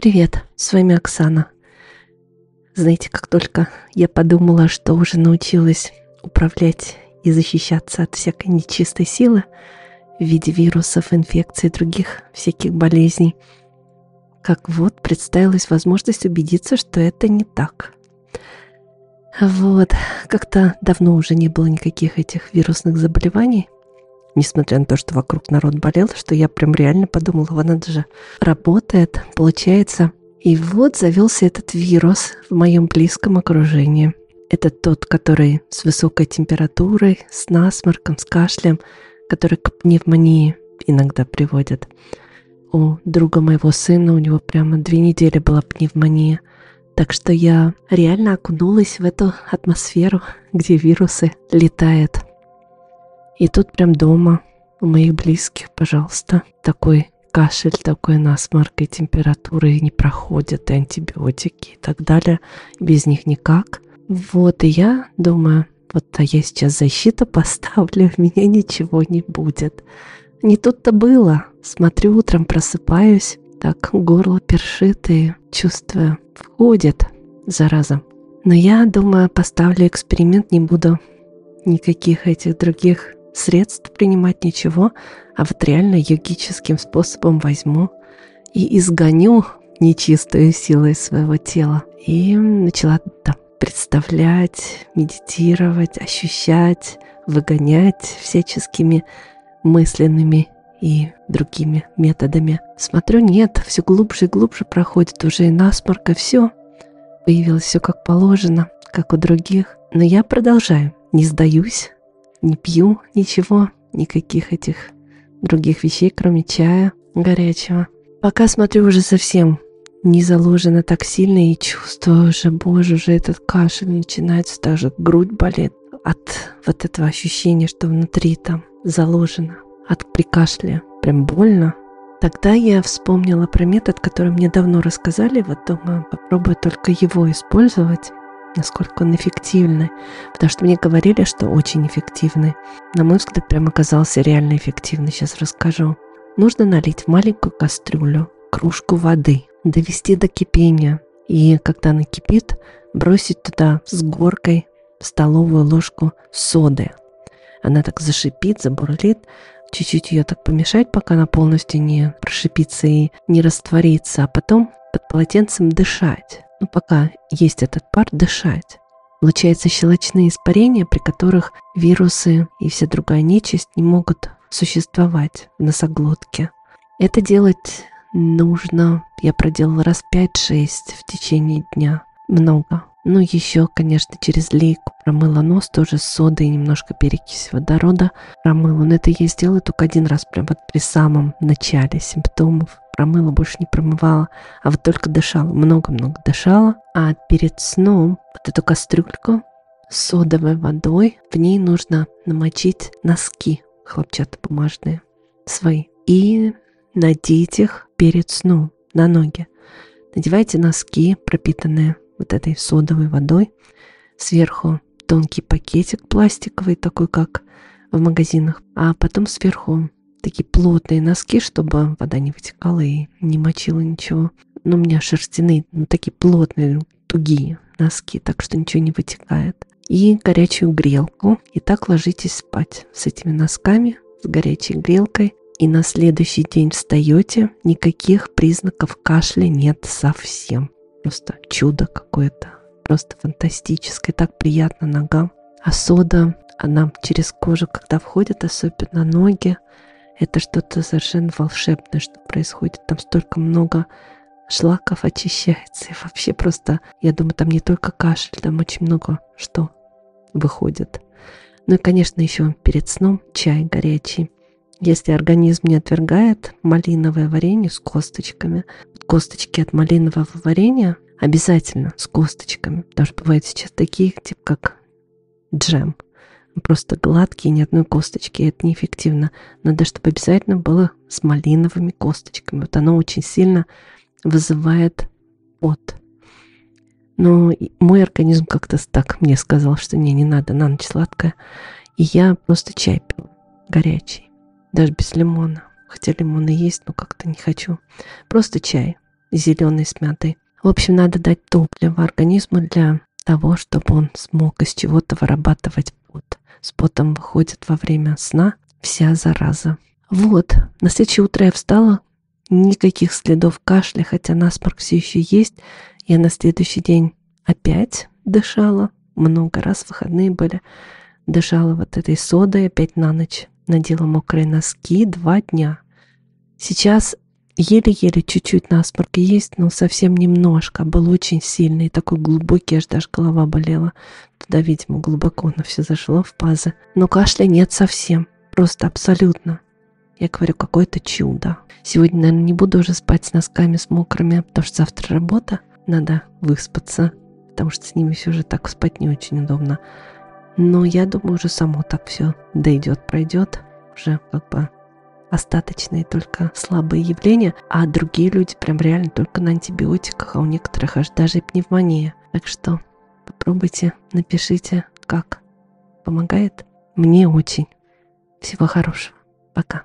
Привет, с вами Оксана. Знаете, как только я подумала, что уже научилась управлять и защищаться от всякой нечистой силы в виде вирусов, инфекций и других всяких болезней, как вот представилась возможность убедиться, что это не так. Как-то давно уже не было никаких этих вирусных заболеваний, несмотря на то, что вокруг народ болел, что я прям реально подумала, надо же, работает, получается. И вот завелся этот вирус в моем близком окружении. Это тот, который с высокой температурой, с насморком, с кашлем, который к пневмонии иногда приводит. У друга моего сына, у него прямо 2 недели была пневмония. Так что я реально окунулась в эту атмосферу, где вирусы летают. И тут прям дома у моих близких, пожалуйста, такой кашель, такой насморк, и температуры не проходят, и антибиотики и так далее. Без них никак. И я думаю, а я сейчас защиту поставлю, в меня ничего не будет. Не тут-то было. Смотрю, утром просыпаюсь, так горло першит и чувствую, входит зараза. Но я думаю, поставлю эксперимент, не буду никаких этих других средств принимать, ничего, а вот реально йогическим способом возьму и изгоню нечистую силу из своего тела. И начала представлять, медитировать, ощущать, выгонять всяческими мысленными и другими методами. Смотрю, нет, все глубже и глубже проходит уже и насморк, и все. Появилось все как положено, как у других. Но я продолжаю, не сдаюсь, не пью ничего, никаких этих других вещей, кроме чая горячего. Пока смотрю, уже совсем не заложено так сильно, и чувствую уже, боже, уже этот кашель начинается, даже грудь болит от вот этого ощущения, что внутри там заложено. При кашле прям больно. Тогда я вспомнила про метод, который мне давно рассказали. Думаю, попробую только его использовать, насколько он эффективный. Потому что мне говорили, что очень эффективный. На мой взгляд, прям оказался реально эффективный. Сейчас расскажу. Нужно налить в маленькую кастрюлю кружку воды, довести до кипения. И когда она кипит, бросить туда с горкой столовую ложку соды. Она так зашипит, забурлит. Чуть-чуть ее так помешать, пока она полностью не прошипится и не растворится, а потом под полотенцем дышать. Пока есть этот пар, дышать. Получаются щелочные испарения, при которых вирусы и вся другая нечисть не могут существовать в носоглотке. Это делать нужно, я проделала раз 5-6 в течение дня. Много. Еще, конечно, через лейку промыла нос, тоже с содой, немножко перекись водорода промыла. Но это я сделала только один раз, прям при самом начале симптомов. Промыла, больше не промывала, а только дышала, много-много дышала. А перед сном эту кастрюльку с содовой водой, в ней нужно намочить носки хлопчатобумажные свои и надеть их перед сном на ноги. Надевайте носки, пропитанные этой содовой водой, сверху тонкий пакетик пластиковый, такой как в магазинах, а потом сверху такие плотные носки, чтобы вода не вытекала и не мочила ничего. У меня шерстяные, такие плотные, тугие носки, так что ничего не вытекает. И горячую грелку. И так ложитесь спать с этими носками, с горячей грелкой. И на следующий день встаете, никаких признаков кашля нет совсем. Просто чудо какое-то, просто фантастическое, так приятно ногам. А сода, она через кожу, когда входит, особенно ноги, это что-то совершенно волшебное, что происходит. Там столько много шлаков очищается. И вообще просто, я думаю, там не только кашель, там очень много что выходит. И, конечно, еще перед сном чай горячий. Если организм не отвергает малиновое варенье с косточками, косточки от малинового варенья обязательно с косточками, потому что бывают сейчас такие, как джем, просто гладкие, ни одной косточки, это неэффективно. Надо, чтобы обязательно было с малиновыми косточками. Оно очень сильно вызывает пот. Но мой организм как-то так мне сказал, что не надо, на ночь сладкое. И я просто чай пила горячий. Даже без лимона. Хотя лимоны есть, но как-то не хочу. Просто чай. зеленый с мятой. В общем, надо дать топливо организму для того, чтобы он смог из чего-то вырабатывать пот. С потом выходит во время сна вся зараза. Вот, на следующее утро я встала, никаких следов кашля, хотя насморк все еще есть. Я на следующий день опять дышала, много раз, выходные были, дышала вот этой содой, опять на ночь надела мокрые носки 2 дня. Сейчас еле-еле чуть-чуть насморк есть, но совсем немножко. Был очень сильный, такой глубокий, аж даже голова болела. Туда, видимо, глубоко оно все зашло в пазы. Но кашля нет совсем, просто абсолютно. Я говорю, какое-то чудо. Сегодня, наверное, не буду уже спать с носками, с мокрыми, потому что завтра работа. Надо выспаться, потому что с ними все же так спать не очень удобно. Но я думаю, уже само так все дойдет, пройдет. Уже как бы остаточные только слабые явления, а другие люди прям реально только на антибиотиках, а у некоторых аж даже и пневмония. Так что попробуйте, напишите, как. Помогает? Мне очень. Всего хорошего. Пока.